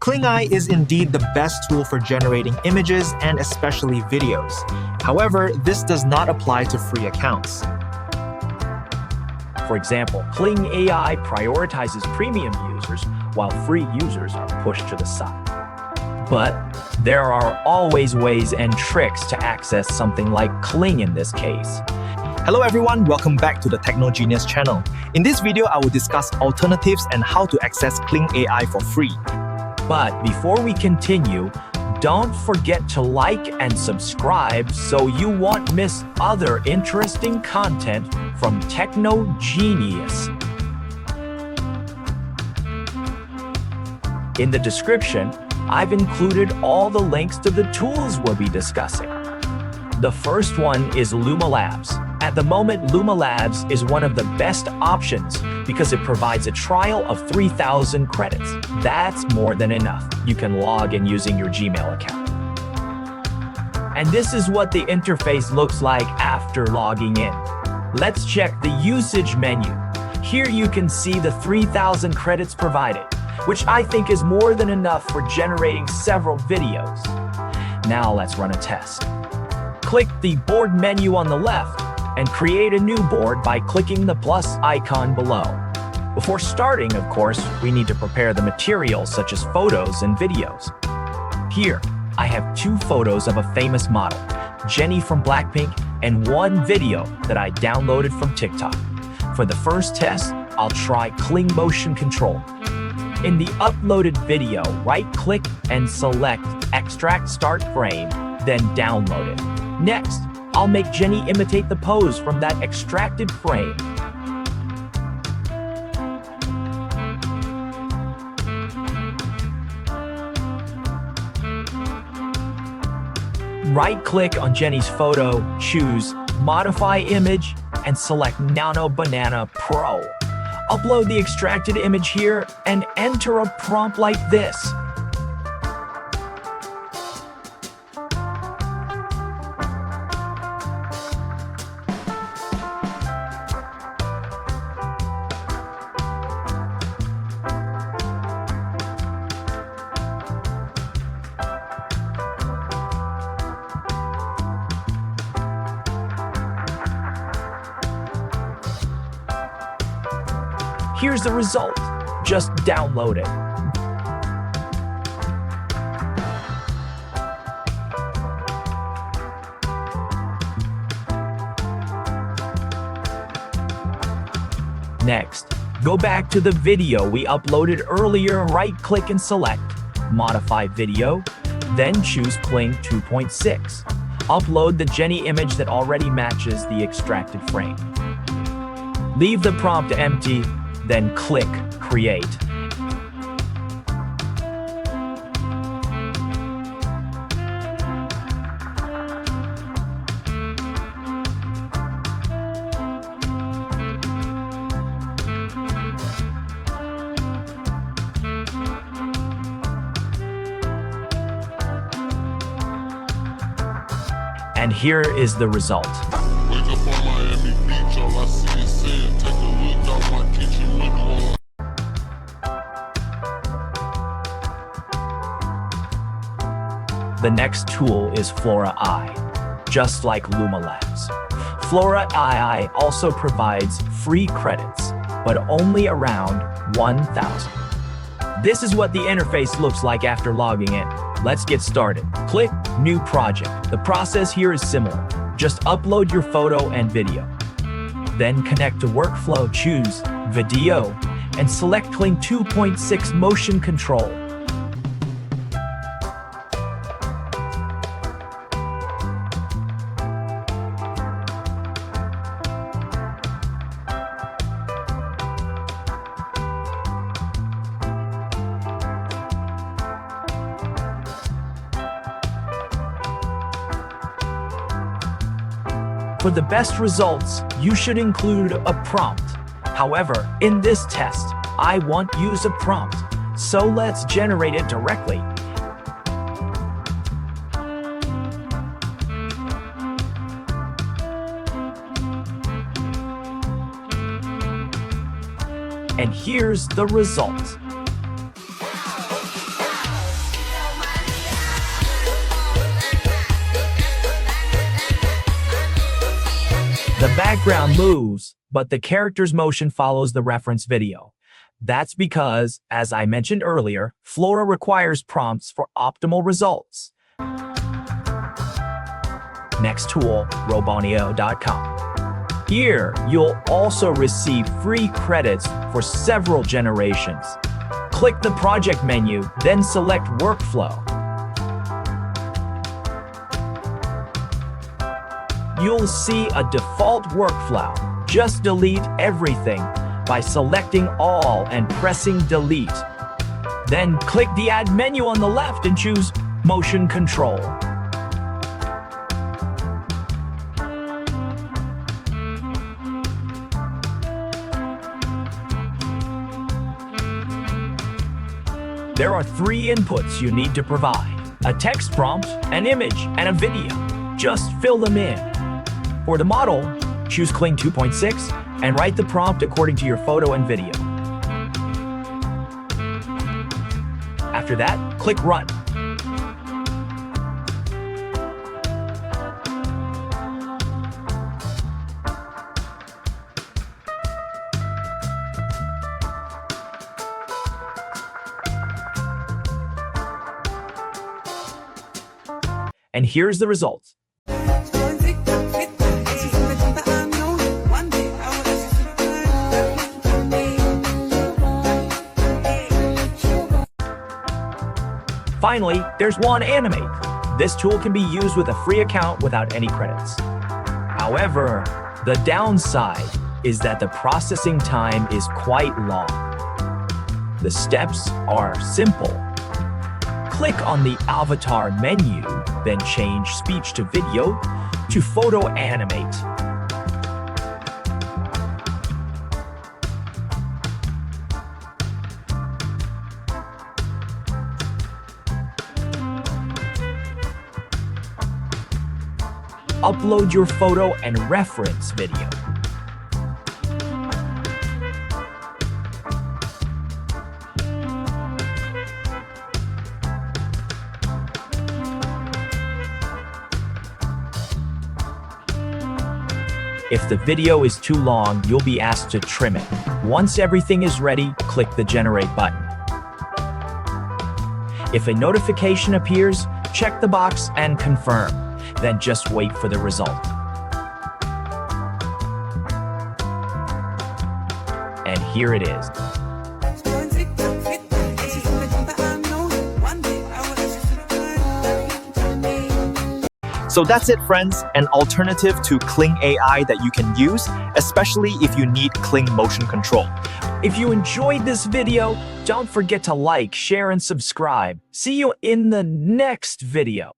Kling AI is indeed the best tool for generating images and especially videos. However, this does not apply to free accounts. For example, Kling AI prioritizes premium users while free users are pushed to the side. But there are always ways and tricks to access something like Kling in this case. Hello everyone, welcome back to the Tekno Genius channel. In this video, I will discuss alternatives and how to access Kling AI for free. But before we continue, don't forget to like and subscribe so you won't miss other interesting content from Tekno Genius. In the description, I've included all the links to the tools we'll be discussing. The first one is LumaLabs. At the moment, LumaLabs is one of the best options because it provides a trial of 3,000 credits. That's more than enough. You can log in using your Gmail account. And this is what the interface looks like after logging in. Let's check the usage menu. Here you can see the 3,000 credits provided, which I think is more than enough for generating several videos. Now let's run a test. Click the board menu on the left and create a new board by clicking the plus icon below. Before starting, of course, we need to prepare the materials such as photos and videos. Here, I have 2 photos of a famous model, Jennie from Blackpink, and 1 video that I downloaded from TikTok. For the first test, I'll try Kling Motion Control. In the uploaded video, right-click and select Extract Start Frame, then download it. Next, I'll make Jennie imitate the pose from that extracted frame. Right-click on Jennie's photo, choose Modify Image, and select Nano Banana Pro. Upload the extracted image here and enter a prompt like this. Here's the result. Just download it. Next, go back to the video we uploaded earlier, right-click and select Modify Video, then choose Kling 2.6. Upload the Jennie image that already matches the extracted frame. Leave the prompt empty, then click Create. And here is the result. Wake up on Miami Beach, all I see is sand. Take a look out my kitchen window. The next tool is Flora AI, just like LumaLabs. Flora AI also provides free credits, but only around 1,000. This is what the interface looks like after logging in. Let's get started. Click New Project. The process here is similar. Just upload your photo and video. Then connect to Workflow, choose Video, and select Kling 2.6 Motion Control. For the best results, you should include a prompt. However, in this test, I won't use a prompt, so let's generate it directly. And here's the result. The background moves, but the character's motion follows the reference video. That's because, as I mentioned earlier, Flora requires prompts for optimal results. Next tool, Roboneo.com. Here, you'll also receive free credits for several generations. Click the project menu, then select Workflow. You'll see a default workflow. Just delete everything by selecting all and pressing delete. Then click the Add menu on the left and choose Motion Control. There are three inputs you need to provide: a text prompt, an image, and a video. Just fill them in. For the model, choose Kling 2.6 and write the prompt according to your photo and video. After that, click Run. And here's the results. Finally, there's one Animate. This tool can be used with a free account without any credits. However, the downside is that the processing time is quite long. The steps are simple. Click on the avatar menu, then change speech to video to photo animate. Upload your photo and reference video. If the video is too long, you'll be asked to trim it. Once everything is ready, click the Generate button. If a notification appears, check the box and confirm. Then just wait for the result. And here it is. So that's it, friends, an alternative to Kling AI that you can use, especially if you need Kling Motion Control. If you enjoyed this video, don't forget to like, share, and subscribe. See you in the next video.